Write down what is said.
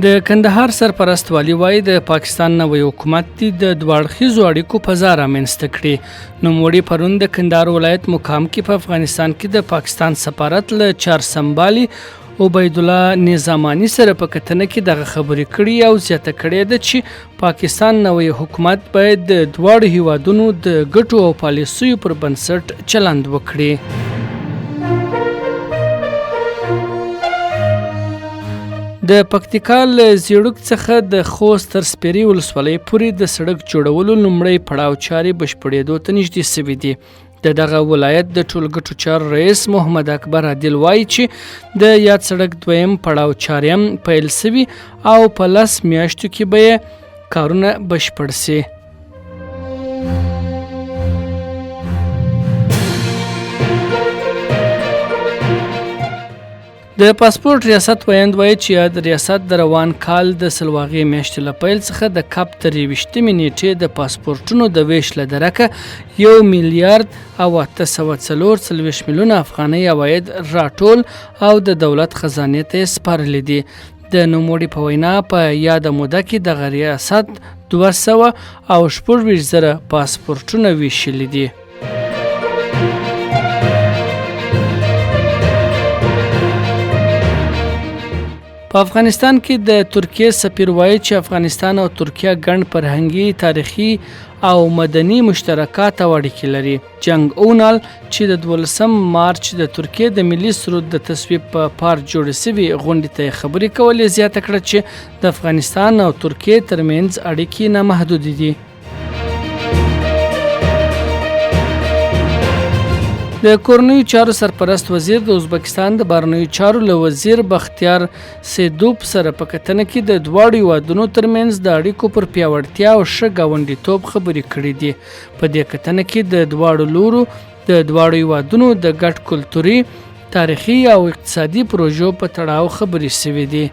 د کندهار سرپرست والي وایي د پاکستان نوی حکومت د دوه اړخیزو اړیکو فضا رامنځته کړې. نوموړي پرون د کندهار ولایت مقام کې په افغانستان کې د پاکستان سفارت له چارسمبالي عبید الله نظامانی سره په کتنه کې دغه خبرې کړي او زیاته کړې ده چې پاکستان نوی حکومت باید د دواړو هیوادونو د ګټو او پالیسیو پر بنسټ چلند وکړي. د پکتیکا له زیړوک څخه د خوست تر سپیرې ولسوالۍ پورې د سړک جوړولو لومړی پړاو چارې بشپړېدو ته نږدې سوي دي. د دغه ولایت د ټولګټو چارو رئیس محمد اکبر عادل وایي چې د یاد سړک دویم پړاو چارې هم پیل سوي او په 10 میاشتو کې به یې کارونه بشپړ سي. د پاسپورت ریاست ویاند وایي چې د ریاست د روان کال د سلواغې میاشتې له پیل څخه د کپ تر 23 نیټې د پاسپورتونو د ویش له درکه 1 میلیارد او 844 میلیونه افغانۍ عواید راټول او د دولت خزانې ته سپارلي دي. د نوموړي په وینا په یاده موده کې دغه ریاست 224,000 پاسپورتونه ویشلي دي. په افغانستان کې د ترکیې سفیر وایي چې افغانستان او ترکیه ګڼ فرهنګي، تاریخي او مدني مشترکات او اړیکې لري. جنګ اونال چې د 12 مارچ د ترکیې د ملي سرود د تصویب په پار جوړې سوي غونډې ته خبرې کولې زیاته کړه چې د افغانستان او ترکیې ترمنځ اړیکې نامحدود دي. د کورنیو چارو سرپرست وزیر د ازبکستان د بهرنیو چارو له وزیر بختیار سیدوب سره په کتنه کې د دواړو هیوادونو ترمنځ د اړیکو پر پیاوړتیا او ښه ګاونډیتوب خبرې کړې دي. په دې کتنه کې د دواړو لورو د دواړو هیوادونو د ګډ کلتوري، تاریخي او اقتصادي پروژو په تړاو خبرې شوې دي.